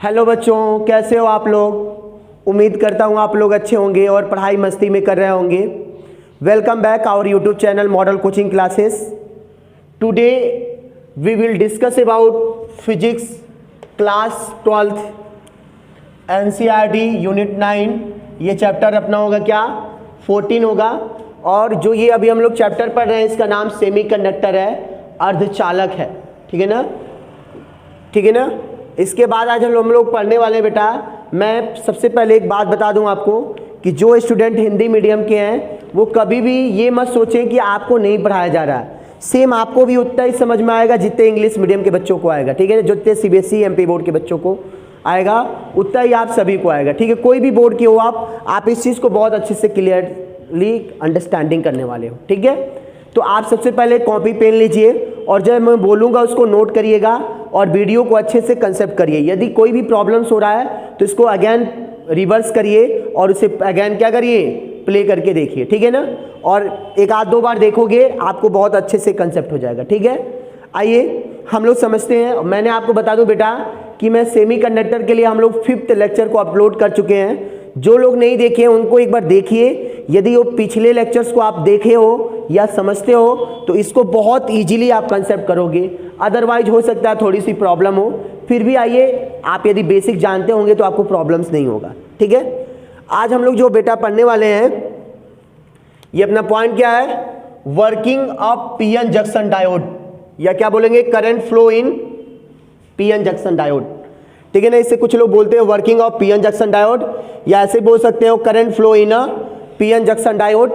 Hello बच्चों, कैसे हो आप लोग। उम्मीद करता हूँ आप लोग अच्छे होंगे और पढ़ाई मस्ती में कर रहे होंगे। Welcome back our YouTube channel model coaching classes. Today we will discuss about physics class 12th NCERT unit 9। ये चैप्टर अपना होगा क्या, 14 होगा। और जो ये अभी हम लोग चैप्टर पढ़ रहे हैं इसका नाम सेमीकंडक्टर है, अर्धचालक है। ठीक है ना, ठीक है ना। इसके बाद आज हम लोग पढ़ने वाले हैं बेटा। मैं सबसे पहले एक बात बता दूं आपको कि जो स्टूडेंट हिंदी मीडियम के हैं वो कभी भी ये मत सोचें कि आपको नहीं पढ़ाया जा रहा है। सेम आपको भी उतना ही समझ में आएगा जितने इंग्लिश मीडियम के बच्चों को आएगा। ठीक है ना, जितने सीबीएसई एमपी बोर्ड के बच्चों को आएगा उतना ही आप सभी को आएगा। ठीक है, कोई भी बोर्ड के हो आप इस चीज़ को बहुत अच्छे से क्लियरली अंडरस्टैंडिंग करने वाले हो। ठीक है, तो आप सबसे पहले कॉपी पेन लीजिए और जब मैं बोलूँगा उसको नोट करिएगा और वीडियो को अच्छे से कंसेप्ट करिए। यदि कोई भी प्रॉब्लम्स हो रहा है तो इसको अगेन रिवर्स करिए और उसे अगेन क्या करिए, प्ले करके देखिए। ठीक है ना, और एक आध दो बार देखोगे आपको बहुत अच्छे से कंसेप्ट हो जाएगा। ठीक है, आइए हम लोग समझते हैं। मैंने आपको बता दूं बेटा कि मैं सेमीकंडक्टर के लिए हम लोग 5th लेक्चर को अपलोड कर चुके हैं। जो लोग नहीं देखे हैं उनको एक बार देखिए। यदि वो पिछले लेक्चर्स को आप देखे हो या समझते हो तो इसको बहुत इजीली आप कंसेप्ट करोगे। अदरवाइज हो सकता है थोड़ी सी प्रॉब्लम हो, फिर भी आइए आप यदि बेसिक जानते होंगे तो आपको प्रॉब्लम्स नहीं होगा। ठीक है, आज हम लोग जो बेटा पढ़ने वाले हैं ये अपना पॉइंट क्या है, working of PN junction diode, या क्या बोलेंगे, current flow in PN junction diode. ठीक है ना, इससे कुछ लोग बोलते हैं working of PN junction diode, या ऐसे बोल सकते हो current flow in PN junction diode.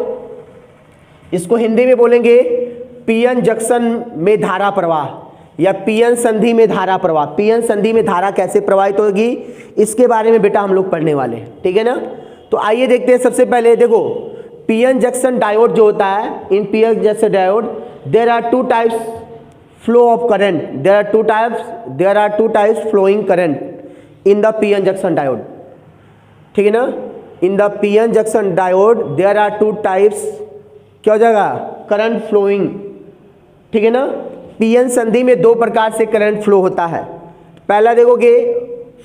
इसको हिंदी में बोलेंगे पीएन जंक्शन में धारा प्रवाह या पीएन संधि में धारा प्रवाह। पीएन संधि में धारा कैसे प्रवाहित होगी इसके बारे में बेटा हम लोग पढ़ने वाले हैं। ठीक है ना, तो आइए देखते हैं। सबसे पहले देखो पीएन जंक्शन डायोड जो होता है, in PN junction diode there are two types flow of current, there are two types flowing current in the PN junction diode. ठीक है ना, in the PN junction diode there are two types, क्या हो जाएगा, current flowing. ठीक है ना, PN संधि में दो प्रकार से करंट फ्लो होता है। पहला देखोगे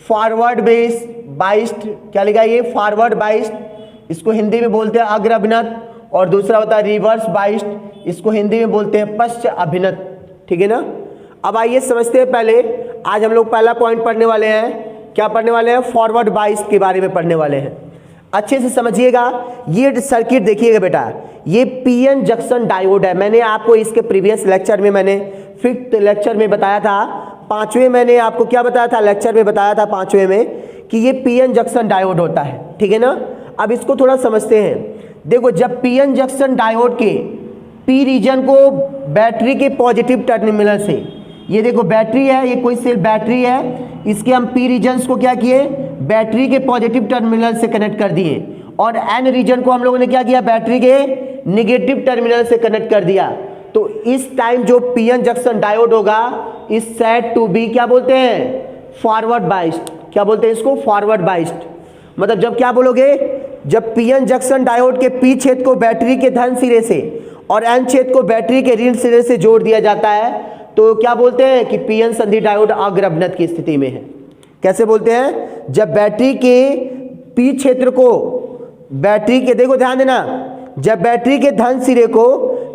फॉरवर्ड बेस बाइस्ड, क्या लिखा है ये, फॉरवर्ड बाइस्ड, इसको हिंदी में बोलते हैं अग्र अभिनत। और दूसरा होता है रिवर्स बाइस्ड, इसको हिंदी में बोलते हैं पश्च अभिनत। ठीक है ना, अब आइए समझते हैं। पहले आज हम लोग पहला पॉइंट पढ़ने वाले हैं, क्या पढ़ने वाले हैं, फॉरवर्ड बाइस्ड के बारे में पढ़ने वाले हैं। अच्छे से समझिएगा, ये सर्किट देखिएगा बेटा, ये पीएन जंक्शन डायोड है। मैंने आपको इसके प्रीवियस लेक्चर में, मैंने 5th लेक्चर में बताया था, 5वें मैंने आपको क्या बताया था, लेक्चर में बताया था 5वें में कि ये पीएन जंक्शन डायोड होता है। ठीक है ना, अब इसको थोड़ा समझते हैं। देखो जब पीएन जंक्शन डायोड के पी रीजन को बैटरी के पॉजिटिव टर्मिनल से, ये देखो बैटरी है, ये कोई सेल बैटरी है, इसके हम पी रीजन्स को क्या किए, बैटरी के पॉजिटिव टर्मिनल से कनेक्ट कर दिए, और एन रीजन को हम लोगों ने क्या किया, बैटरी के निगेटिव टर्मिनल से कनेक्ट कर दिया। तो इस टाइम जो पीएन जंक्शन डायोड होगा इज सेड टू बी, क्या बोलते हैं, फॉरवर्ड बाइस्ड। क्या बोलते हैं इसको, फॉरवर्ड बाइस्ड। मतलब जब क्या बोलोगे, जब पीएन जंक्शन डायोड के पी छेद को बैटरी के धन सिरे से और एन छेद को बैटरी के ऋण सिरे से जोड़ दिया जाता है तो क्या बोलते हैं कि पीएन संधि डायोड अग्र अभिनत की स्थिति में है। कैसे बोलते हैं, जब बैटरी के पी क्षेत्र को बैटरी के, देखो ध्यान देना, जब बैटरी के धन सिरे को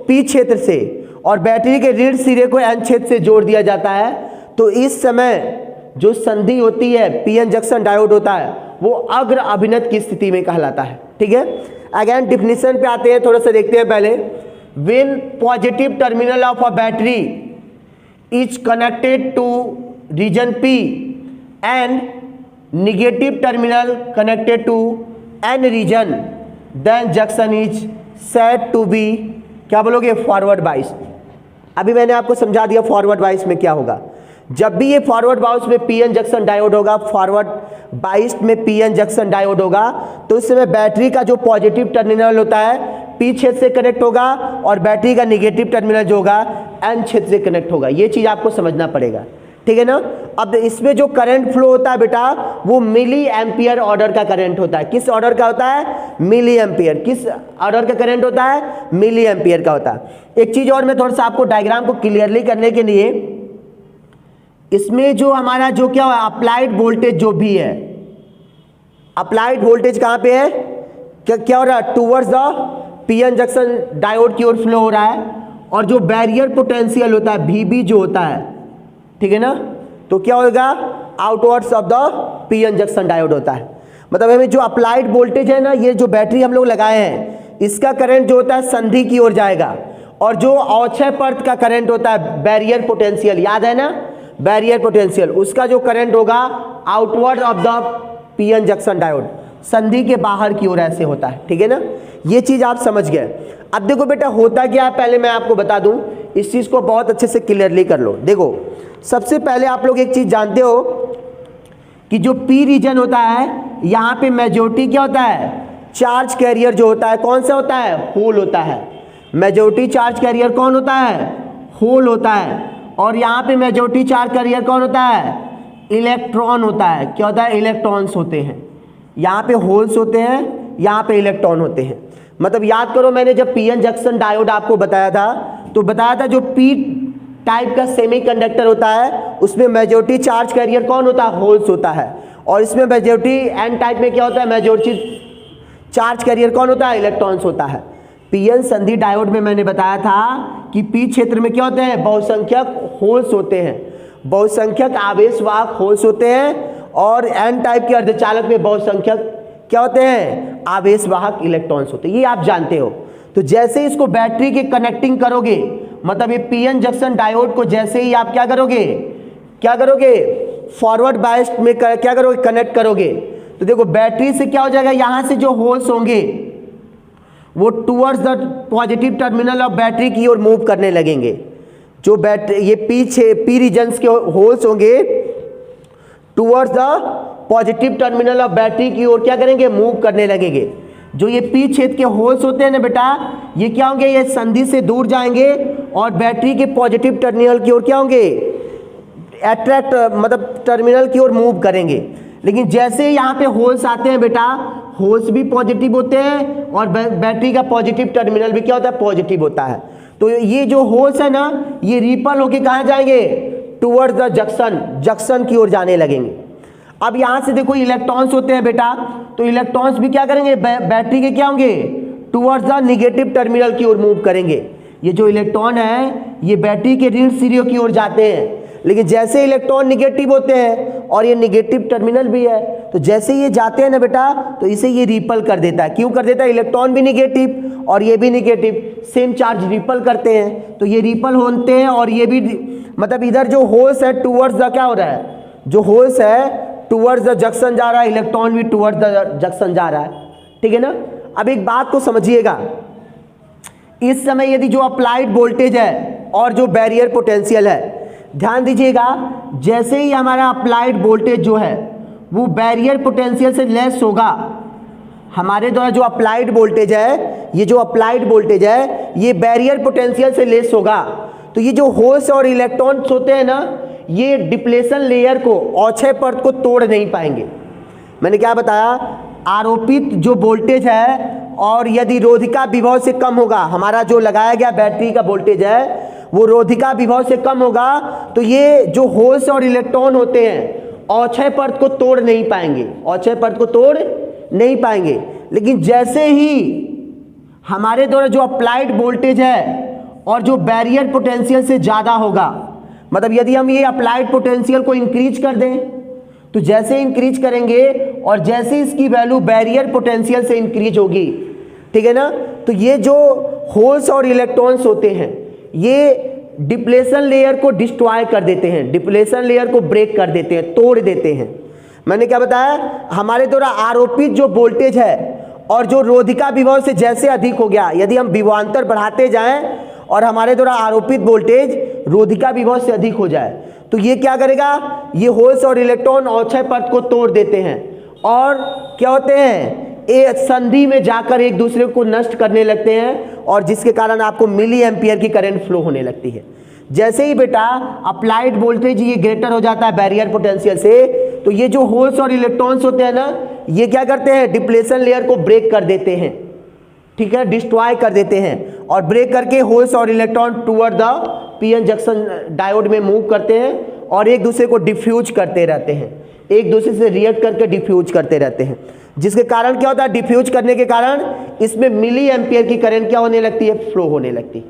पी क्षेत्र से और बैटरी के ऋण सिरे को एन क्षेत्र से जोड़ दिया जाता है तो इस समय जो संधि होती है, पीएन जंक्शन डायोड होता है, वो अग्र अभिनत की स्थिति में कहलाता है। ठीक है, अगेन डिफिनीशन पे आते हैं, थोड़ा सा देखते हैं पहले। When positive terminal of a battery is connected to region P and negative terminal connected to N region, then junction is said to be, क्या बोलोगे, फॉरवर्ड बाइस। अभी मैंने आपको समझा दिया फॉरवर्ड बाइस में क्या होगा। जब भी ये फॉरवर्ड बाइस में पीएन जंक्शन डायोड होगा, फॉरवर्ड बाइस में पीएन जंक्शन डायोड होगा, तो उस समय बैटरी का जो पॉजिटिव टर्मिनल होता है पी क्षेत्र से कनेक्ट होगा और बैटरी का निगेटिव टर्मिनल जो होगा एन क्षेत्र से कनेक्ट होगा। ये चीज आपको समझना पड़ेगा। ठीक है ना, अब इसमें जो करंट फ्लो होता है बेटा वो मिली एम्पियर ऑर्डर का करंट होता है। किस ऑर्डर का होता है, मिली एम्पियर। किस ऑर्डर का करंट होता है, मिली एम्पियर का होता है। एक चीज और मैं थोड़ा सा आपको डायग्राम को क्लियरली करने के लिए इसमें जो हमारा जो क्या है अप्लाइड वोल्टेज जो भी है, अप्लाइड वोल्टेज कहाँ पे है, क्या हो रहा है, towards the PN junction diode की ओर फ्लो हो रहा है। और जो बैरियर पोटेंशियल होता है VB जो होता है, ठीक है ना, तो क्या होगा, outwards of the PN junction diode होता है। मतलब हमें जो अप्लाइड वोल्टेज है ना, ये जो बैटरी हम लोग लगाए हैं, इसका करंट जो होता है संधि की ओर जाएगा। और जो अक्षय पर्त का करंट होता है बैरियर पोटेंशियल, याद है ना, बैरियर पोटेंशियल, उसका जो करंट होगा outward of the PN junction diode, संधि के बाहर की ओर ऐसे होता है, ठीक है ना। ये चीज आप समझ गए। अब देखो बेटा होता क्या है, पहले मैं आपको बता दूं, इस चीज को बहुत अच्छे से क्लियरली कर लो। देखो सबसे पहले आप लोग एक चीज जानते हो कि जो पी रीजन होता है, यहाँ पे मेजॉरिटी क्या होता है, चार्ज कैरियर जो होता है, कौन सा होता है, होल होता है। मेजॉरिटी चार्ज कैरियर कौन होता है, होल होता है। और यहाँ पे मेजॉरिटी चार्ज कैरियर कौन होता है, इलेक्ट्रॉन होता है। क्या होता है, इलेक्ट्रॉन्स होते हैं। यहाँ पे होल्स होते हैं, यहाँ पे इलेक्ट्रॉन होते हैं। मतलब याद करो, मैंने जब पीएन जंक्शन डायोड आपको बताया था, तो बताया था जो पी टाइप का सेमीकंडक्टर होता है, उसमें मेजॉरिटी चार्ज कैरियर कौन होता है, होल्स होता है। और इसमें मेजॉरिटी एन टाइप में क्या होता है, मेजॉरिटी चार्ज कैरियर कौन होता है, इलेक्ट्रॉन्स होता है। पीएन संधि डायोड में मैंने बताया था कि पी क्षेत्र में क्या होते हैं, बहुसंख्यक होल्स होते हैं, बहुसंख्यक आवेशवाहक होल्स होते हैं। और एन टाइप के अर्धचालक में बहुसंख्यक क्या होते हैं, आवेशवाहक इलेक्ट्रॉन्स होते हैं। ये आप जानते हो। तो जैसे इसको बैटरी के कनेक्टिंग करोगे, मतलब ये पीएन जंक्शन डायोड को जैसे ही आप क्या करोगे, फॉरवर्ड बायस्ड में क्या करोगे, कनेक्ट करोगे, तो देखो बैटरी से क्या हो जाएगा, यहां से जो होल्स होंगे वो towards the positive terminal of battery की ओर मूव करने लगेंगे। जो बैटरी ये पी रीजन्स के होल्स होंगे towards the positive terminal of battery की ओर क्या करेंगे, मूव करने लगेंगे। जो ये पी क्षेत्र के होल्स होते हैं ना बेटा, ये क्या होंगे, ये संधि से दूर जाएंगे और बैटरी के पॉजिटिव टर्मिनल की ओर क्या होंगे, अट्रैक्ट मतलब टर्मिनल की ओर मूव करेंगे। लेकिन जैसे यहाँ पे होल्स आते हैं बेटा, होल्स भी पॉजिटिव होते हैं और बैटरी का पॉजिटिव टर्मिनल भी क्या होता है, पॉजिटिव होता है। तो ये जो होल्स है ना, ये रिपल होके कहाँ जाएंगे, टूवर्ड्स द जंक्शन की ओर जाने लगेंगे। अब यहाँ से देखो इलेक्ट्रॉन्स होते हैं बेटा, तो इलेक्ट्रॉन्स भी क्या करेंगे, बैटरी के क्या होंगे, टूवर्ड्स द निगेटिव टर्मिनल की ओर मूव करेंगे। ये जो इलेक्ट्रॉन है ये बैटरी के ऋण सिरे की ओर जाते हैं। लेकिन जैसे इलेक्ट्रॉन निगेटिव होते हैं और ये निगेटिव टर्मिनल भी है, तो जैसे ये जाते हैं ना बेटा, तो इसे ये रिपल कर देता है। क्यों कर देता है, इलेक्ट्रॉन भी निगेटिव और ये भी निगेटिव, सेम चार्ज रिपल करते हैं, तो ये रिपल होते हैं। और ये भी मतलब इधर जो होल्स है टूवर्ड्स द क्या हो रहा है, जो होल्स है टूवर्ड्स द जंक्शन जा रहा है, इलेक्ट्रॉन भी टूवर्ड्स द जंक्शन जा रहा है, ठीक है ना। अब एक बात को समझिएगा, इस समय यदि जो अप्लाइड वोल्टेज है और जो बैरियर पोटेंशियल है, ध्यान दीजिएगा, जैसे ही हमारा अप्लाइड वोल्टेज जो है वो बैरियर पोटेंशियल से लेस होगा, हमारे द्वारा जो अप्लाइड वोल्टेज है, ये जो अप्लाइड वोल्टेज है ये बैरियर पोटेंशियल से लेस होगा, तो ये जो होल्स और इलेक्ट्रॉन्स होते हैं ना, ये डिप्लेशन लेयर को, अक्षय पर्त को तोड़ नहीं पाएंगे। मैंने क्या बताया, आरोपित जो वोल्टेज है और यदि रोधिका विभव से कम होगा, हमारा जो लगाया गया बैटरी का वोल्टेज है वो रोधिका विभव से कम होगा, तो ये जो होल्स और इलेक्ट्रॉन होते हैं अक्षय पर्त को तोड़ नहीं पाएंगे, अक्षय पर्त को तोड़ नहीं पाएंगे। लेकिन जैसे ही हमारे द्वारा जो अप्लाइड वोल्टेज है और जो बैरियर पोटेंशियल से ज़्यादा होगा, मतलब यदि हम ये अप्लाइड पोटेंशियल को इंक्रीज कर दें, तो जैसे इंक्रीज करेंगे और जैसे इसकी वैल्यू बैरियर पोटेंशियल से इंक्रीज होगी, ठीक है ना, तो ये जो होल्स और इलेक्ट्रॉन्स होते हैं ये डिप्लेशन लेयर को डिस्ट्रॉय कर देते हैं, डिप्लेशन लेयर को ब्रेक कर देते हैं, तोड़ देते हैं। मैंने क्या बताया, हमारे द्वारा आरोपित जो वोल्टेज है और जो रोधिका विभव से जैसे अधिक हो गया, यदि हम विभवांतर बढ़ाते जाएं और हमारे द्वारा आरोपित वोल्टेज रोधिका विभव से अधिक हो जाए, तो ये क्या करेगा, ये होल्स और इलेक्ट्रॉन अक्षय पर्त को तोड़ देते हैं और क्या होते हैं, ये संधि में जाकर एक दूसरे को नष्ट करने लगते हैं और जिसके कारण आपको मिली एम्पियर की करंट फ्लो होने लगती है। जैसे ही बेटा अप्लाइड वोल्टेज ये ग्रेटर हो जाता है बैरियर पोटेंशियल से, तो ये जो होल्स और इलेक्ट्रॉन्स होते हैं ना, ये क्या करते हैं, डिप्लेशन लेयर को ब्रेक कर देते हैं, ठीक है, डिस्ट्रॉय कर देते हैं और ब्रेक करके होल्स और electron toward the PN junction diode में मूव करते हैं और एक दूसरे को डिफ्यूज करते रहते हैं, एक दूसरे से रिएक्ट करके डिफ्यूज करते रहते हैं, जिसके कारण क्या होता है, डिफ्यूज करने के कारण इसमें मिली एम्पियर की करंट क्या होने लगती है, फ्लो होने लगती है।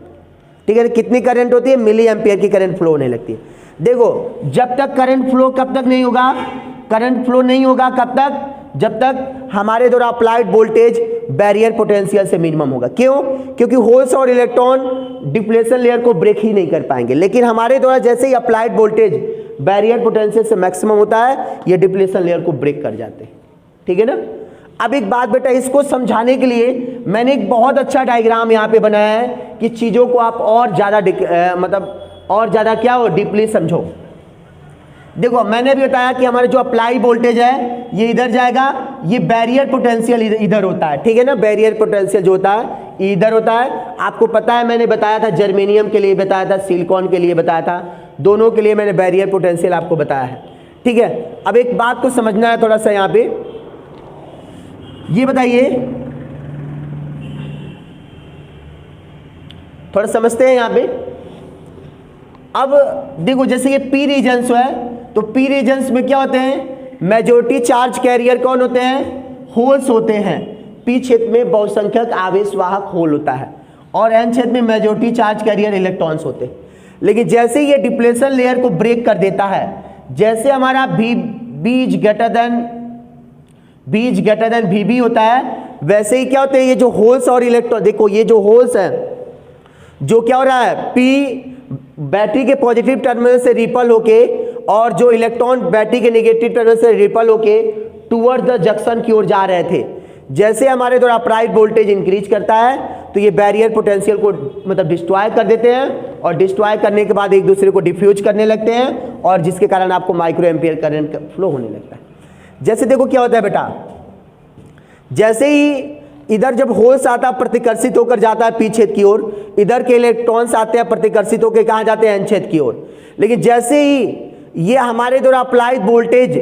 ठीक है, कितनी करंट होती है, मिली एम्पियर की करंट फ्लो होने लगती है। देखो जब तक करंट फ्लो कब तक नहीं होगा, करंट फ्लो नहीं होगा कब तक, जब तक हमारे द्वारा अप्लाइड वोल्टेज बैरियर पोटेंशियल से मिनिमम होगा। क्यों, क्योंकि होल्स और इलेक्ट्रॉन डिप्लेशन लेयर को ब्रेक ही नहीं कर पाएंगे, लेकिन हमारे द्वारा जैसे ही अप्लाइड वोल्टेज बैरियर पोटेंशियल से मैक्सिमम होता है, ये डिप्लेशन लेयर को ब्रेक कर जाते हैं। ठीक है ना। अब एक बात बेटा, इसको समझाने के लिए मैंने एक बहुत अच्छा डायग्राम यहाँ पे बनाया है कि चीज़ों को आप और ज़्यादा मतलब और ज़्यादा क्या हो, डीपली समझो। देखो मैंने भी बताया कि हमारे जो अप्लाई वोल्टेज है ये इधर जाएगा, ये बैरियर पोटेंशियल इधर होता है। ठीक है ना, बैरियर पोटेंशियल जो होता है इधर होता है। आपको पता है मैंने बताया था, जर्मेनियम के लिए बताया था, सिलिकॉन के लिए बताया था, दोनों के लिए मैंने बैरियर पोटेंशियल आपको बताया है। ठीक है, अब एक बात को समझना है थोड़ा सा यहाँ पे, ये बताइए, थोड़ा समझते हैं यहाँ पे। अब देखो जैसे ये पी रीजन्स है, तो पी रीजन्स में क्या होते हैं, मेजॉरिटी चार्ज कैरियर कौन होते हैं, होल्स होते हैं। पी क्षेत्र में बहुसंख्यक आवेश वाहक होल होता है और एन क्षेत्र में मेजॉरिटी चार्ज कैरियर इलेक्ट्रॉन्स होते हैं। लेकिन जैसे ये डिप्लेशन लेयर को ब्रेक कर देता है, जैसे हमारा बीज ग्रेटर देन वीबी होता है, वैसे ही क्या होते हैं ये जो होल्स और इलेक्ट्रॉन, देखो ये जो होल्स है, जो क्या हो रहा है, पी बैटरी के पॉजिटिव टर्मिनल से रिपल होके और जो इलेक्ट्रॉन बैटरी के नेगेटिव टर्मिनल से रिपल होके टूवर्ड द जंक्शन की ओर जा रहे थे। जैसे हमारे द्वारा अप्लाइड वोल्टेज इंक्रीज करता है तो ये बैरियर पोटेंशियल को मतलब डिस्ट्रॉय कर देते हैं, और डिस्ट्रॉय करने के बाद एक दूसरे को डिफ्यूज करने लगते हैं, और जिसके कारण आपको माइक्रो एम्पियर करंट फ्लो होने लगता है। जैसे देखो क्या होता है बेटा, जैसे ही इधर जब होल्स आता है प्रतिकर्षित होकर जाता है पी क्षेत्र की ओर, इधर के इलेक्ट्रॉन्स आते हैं प्रतिकर्षित होकर कहाँ जाते हैं, एन क्षेत्र की ओर। लेकिन जैसे ही ये हमारे द्वारा अप्लाइड वोल्टेज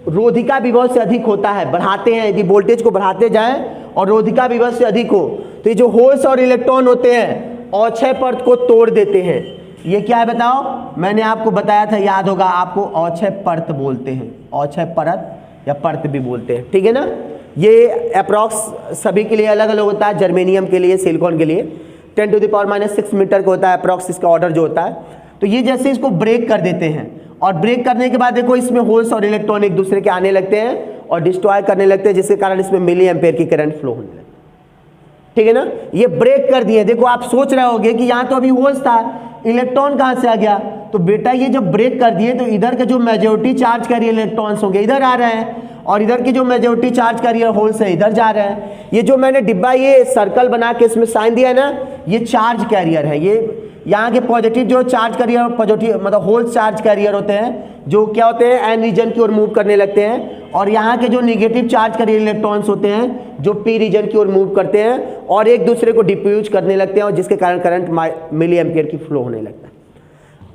रोधिका विभव से अधिक होता है, बढ़ाते हैं, यदि वोल्टेज को बढ़ाते जाएं और रोधिका विभव से अधिक हो, तो ये जो होल्स और इलेक्ट्रॉन होते हैं अक्षय परत को तोड़ देते हैं। ये क्या है बताओ, मैंने आपको बताया था, याद होगा आपको, अक्षय परत बोलते हैं, अक्षय परत या परत भी बोलते हैं। ठीक है ना। ये अप्रॉक्स सभी के लिए अलग अलग होता है, जर्मेनियम के लिए, सिलिकॉन के लिए 10⁻⁻6 मीटर का होता है अप्रॉक्स इसका ऑर्डर जो होता है। तो ये जैसे इसको ब्रेक कर देते हैं, और ब्रेक करने के बाद देखो इसमें होल्स और इलेक्ट्रॉन एक दूसरे के आने लगते हैं और डिस्ट्रॉय करने लगते हैं, जिसके कारण इसमें मिली एम्पेयर की करंट फ्लो होने लगती है। ठीक है ना, ये ब्रेक कर दिए। देखो आप सोच रहे होंगे कि यहाँ तो अभी होल्स था, इलेक्ट्रॉन कहाँ से आ गया, तो बेटा ये जब ब्रेक कर दिए तो इधर के जो मेजॉरिटी चार्ज कैरियर इलेक्ट्रॉन्स होंगे इधर आ रहे हैं, और इधर की जो मेजॉरिटी चार्ज कैरियर होल्स है इधर जा रहे हैं। ये जो मैंने डिब्बा ये सर्कल बना के इसमें साइन दिया है ना, ये चार्ज कैरियर है। ये यहाँ के पॉजिटिव जो चार्ज कैरियर, पॉजिटिव मतलब होल्स चार्ज कैरियर होते हैं, जो क्या होते हैं, एन रीजन की ओर मूव करने लगते हैं, और यहाँ के जो नेगेटिव चार्ज कैरियर इलेक्ट्रॉन्स होते हैं जो पी रीजन की ओर मूव करते हैं और एक दूसरे को डिफ्यूज करने लगते हैं, और जिसके कारण करंट मिली एम्पियर की फ्लो होने लगता है।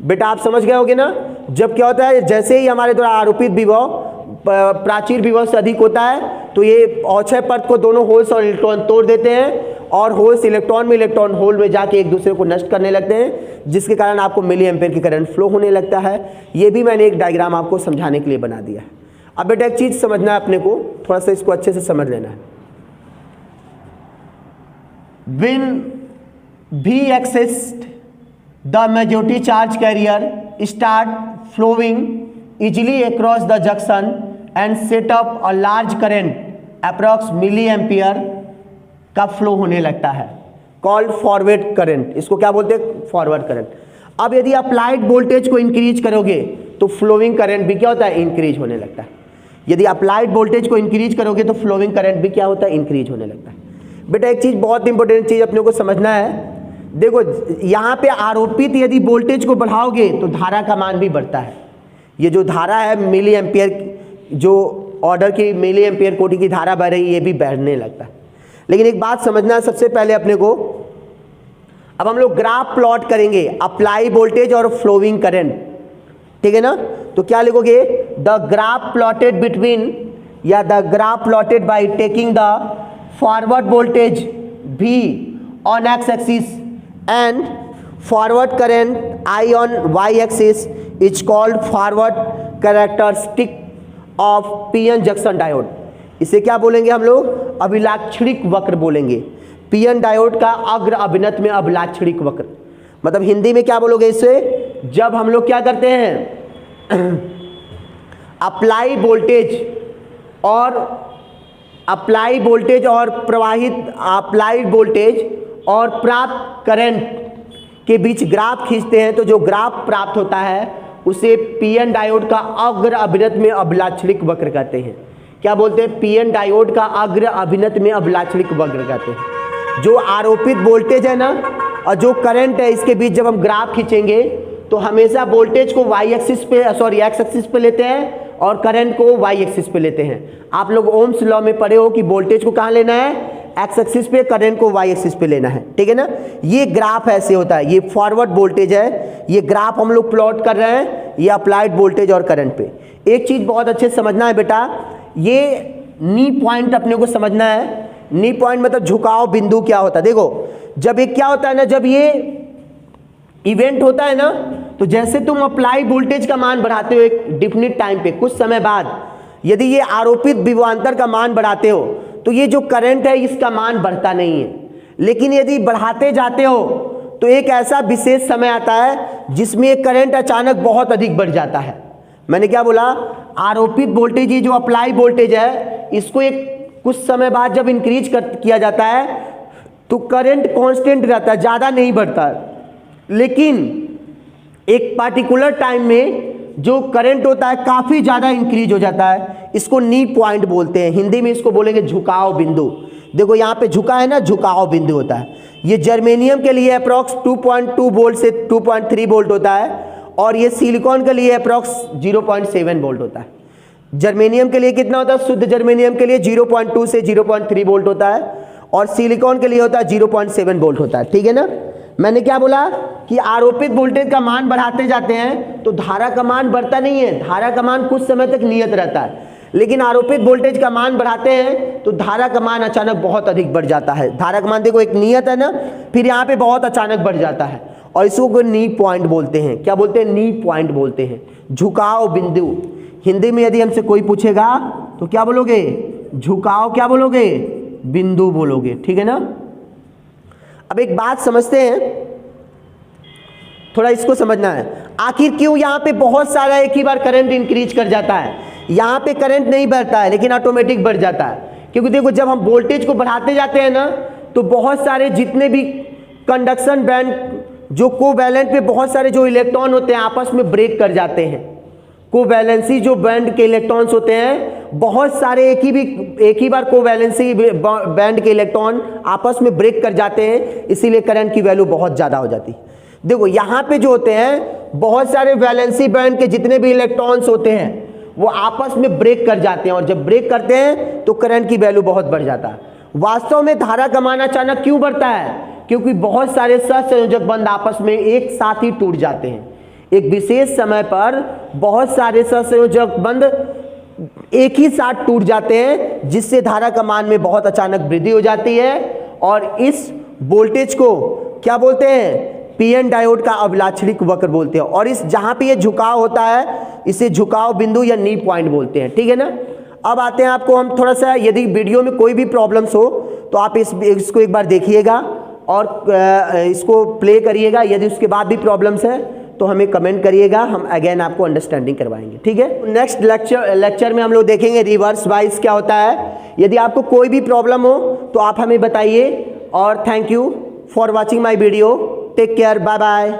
बेटा आप समझ गए होगे ना। जब क्या होता है, जैसे ही हमारे द्वारा आरोपित विभव प्राचीर विभव से अधिक होता है, तो ये अक्षय परत को दोनों होल्स और इलेक्ट्रॉन तोड़ देते हैं, और होल्स इलेक्ट्रॉन में, इलेक्ट्रॉन होल में जाके एक दूसरे को नष्ट करने लगते हैं, जिसके कारण आपको मिली एम्पियर की करंट फ्लो होने लगता है। ये भी मैंने एक डायग्राम आपको समझाने के लिए बना दिया है। अब बेटा एक चीज समझना है अपने को, थोड़ा सा इसको अच्छे से समझ लेना है। When V exists, the majority charge carrier start flowing easily across the junction and set up a large current approx milliampere का फ्लो होने लगता है, कॉल्ड फॉरवर्ड करंट। इसको क्या बोलते हैं, फॉरवर्ड करंट। अब यदि अप्लाइड वोल्टेज को इंक्रीज करोगे तो फ्लोइंग करंट भी क्या होता है, इंक्रीज होने लगता है। यदि अप्लाइड वोल्टेज को इंक्रीज करोगे तो फ्लोइंग करंट भी क्या होता है, इंक्रीज होने लगता है। बेटा एक चीज बहुत इंपॉर्टेंट चीज अपने को समझना है, देखो यहाँ पे आरोपित यदि वोल्टेज को बढ़ाओगे तो धारा का मान भी बढ़ता है। ये जो धारा है मिली एम्पियर, जो ऑर्डर की मिली एम्पियर कोटि की धारा बह रही है, ये भी बढ़ने लगता है। लेकिन एक बात समझना है सबसे पहले अपने को, अब हम लोग ग्राफ प्लॉट करेंगे अप्लाई वोल्टेज और फ्लोइंग करंट। ठीक है ना, तो क्या लिखोगे, द ग्राफ प्लॉटेड बिटवीन या the graph plotted by taking the forward voltage V on x axis and forward current I on y axis is called forward characteristic of PN junction diode. इसे क्या बोलेंगे हम लोग? अभिलाक्षणिक वक्र बोलेंगे। PN diode का अग्र अभिनत में अभिलाक्षणिक वक्र, मतलब हिंदी में क्या बोलोगे इसे? जब हम लोग क्या करते हैं अप्लाई वोल्टेज और प्रवाहित अप्लाइड वोल्टेज और प्राप्त करंट के बीच ग्राफ खींचते हैं, तो जो ग्राफ प्राप्त होता है उसे पीएन डायोड का अग्र अभिनत में अभिलाक्षणिक वक्र कहते हैं। क्या बोलते हैं? पीएन डायोड का अग्र अभिनत में अभिलाक्षणिक वक्र कहते हैं। जो आरोपित वोल्टेज है ना और जो करंट है, इसके बीच जब हम ग्राफ खींचेंगे तो हमेशा वोल्टेज को एक्स एक्सिस पे लेते हैं और करंट को वाई एक्सिस पे लेते हैं। आप लोग ओम्स लॉ में पढ़े हो कि वोल्टेज को कहाँ लेना है? एक्स एक्सिस पे, करंट को वाई एक्सिस पे लेना है, ठीक है ना। ये ग्राफ ऐसे होता है, ये फॉरवर्ड वोल्टेज है, ये ग्राफ हम लोग प्लॉट कर रहे हैं, ये अप्लाइड वोल्टेज और करंट पे। एक चीज बहुत अच्छे से समझना है बेटा, ये नी पॉइंट अपने को समझना है। नी पॉइंट मतलब झुकाव बिंदु क्या होता है? देखो, जब एक क्या होता है ना, जब ये इवेंट होता है ना, तो जैसे तुम अप्लाई वोल्टेज का मान बढ़ाते हो एक डिफिनिट टाइम पे, कुछ समय बाद यदि ये आरोपित विभवांतर का मान बढ़ाते हो तो ये जो करंट है इसका मान बढ़ता नहीं है। लेकिन यदि बढ़ाते जाते हो तो एक ऐसा विशेष समय आता है जिसमें ये करंट अचानक बहुत अधिक बढ़ जाता है। मैंने क्या बोला? आरोपित वोल्टेज, ये जो अप्लाई वोल्टेज है, इसको एक कुछ समय बाद जब इंक्रीज किया जाता है तो करंट कांस्टेंट रहता है, ज़्यादा नहीं बढ़ता है। लेकिन एक पार्टिकुलर टाइम में जो करंट होता है काफ़ी ज़्यादा इंक्रीज हो जाता है, इसको नी पॉइंट बोलते हैं। हिंदी में इसको बोलेंगे झुकाव बिंदु। देखो यहाँ पे झुका है ना, झुकाव बिंदु होता है। ये जर्मेनियम के लिए अप्रॉक्स 2.2 वोल्ट से 2.3 वोल्ट होता है और ये सिलिकॉन के लिए अप्रॉक्स 0.7 वोल्ट होता है। जर्मेनियम के लिए कितना होता है? शुद्ध जर्मेनियम के लिए 0.2 से 0.3 वोल्ट होता है और सिलिकॉन के लिए होता है 0.7 वोल्ट होता है, ठीक है ना। मैंने क्या बोला कि आरोपित वोल्टेज का मान बढ़ाते जाते हैं तो धारा का मान बढ़ता नहीं है, धारा का मान कुछ समय तक नियत रहता है। लेकिन आरोपित वोल्टेज का मान बढ़ाते हैं तो धारा का मान अचानक बहुत अधिक बढ़ जाता है। धारा का मान देखो, एक नियत है ना, फिर यहाँ पे बहुत अचानक बढ़ जाता है और इसको नी पॉइंट बोलते हैं। क्या बोलते हैं? नी पॉइंट बोलते हैं, झुकाव बिंदु। हिंदी में यदि हमसे कोई पूछेगा तो क्या बोलोगे? झुकाव क्या बोलोगे? बिंदु बोलोगे, ठीक है ना। अब एक बात समझते हैं, थोड़ा इसको समझना है, आखिर क्यों यहाँ पे बहुत सारा एक ही बार करंट इंक्रीज कर जाता है। यहाँ पे करंट नहीं बढ़ता है लेकिन ऑटोमेटिक बढ़ जाता है, क्योंकि देखो जब हम वोल्टेज को बढ़ाते जाते हैं ना तो बहुत सारे जितने भी कंडक्शन बैंड जो कोवैलेंट पे बहुत सारे जो इलेक्ट्रॉन होते हैं आपस में ब्रेक कर जाते हैं। कोवैलेंसी जो बैंड के इलेक्ट्रॉन्स होते हैं, बहुत सारे एक ही बार कोवैलेंसी बैंड के इलेक्ट्रॉन आपस में ब्रेक कर जाते हैं, इसीलिए करंट की वैल्यू बहुत ज़्यादा हो जाती है। देखो यहाँ पे जो होते हैं बहुत सारे वैलेंसी बैंड के जितने भी इलेक्ट्रॉन्स होते हैं वो आपस में ब्रेक कर जाते हैं और जब ब्रेक करते हैं तो करंट की वैल्यू बहुत बढ़ जाता है। वास्तव में धारा का मान अचानक क्यों बढ़ता है? क्योंकि बहुत सारे सहसंयोजक बंध आपस में एक साथ ही टूट जाते हैं। एक विशेष समय पर बहुत सारे सहसंयोजक बंध एक ही साथ टूट जाते हैं जिससे धारा का मान में बहुत अचानक वृद्धि हो जाती है और इस वोल्टेज को क्या बोलते हैं? पीएन डायोड का अभिलाक्षणिक वक्र बोलते हैं। और इस जहां पे ये झुकाव होता है इसे झुकाव बिंदु या नी पॉइंट बोलते हैं, ठीक है ना। अब आते हैं आपको हम थोड़ा सा, यदि वीडियो में कोई भी प्रॉब्लम्स हो तो आप इसको एक बार देखिएगा और इसको प्ले करिएगा। यदि उसके बाद भी प्रॉब्लम्स है तो हमें कमेंट करिएगा, हम अगेन आपको अंडरस्टैंडिंग करवाएंगे, ठीक है। नेक्स्ट लेक्चर में हम लोग देखेंगे रिवर्स बाइस क्या होता है। यदि आपको कोई भी प्रॉब्लम हो तो आप हमें बताइए और thank you for watching my video. Take care, bye bye.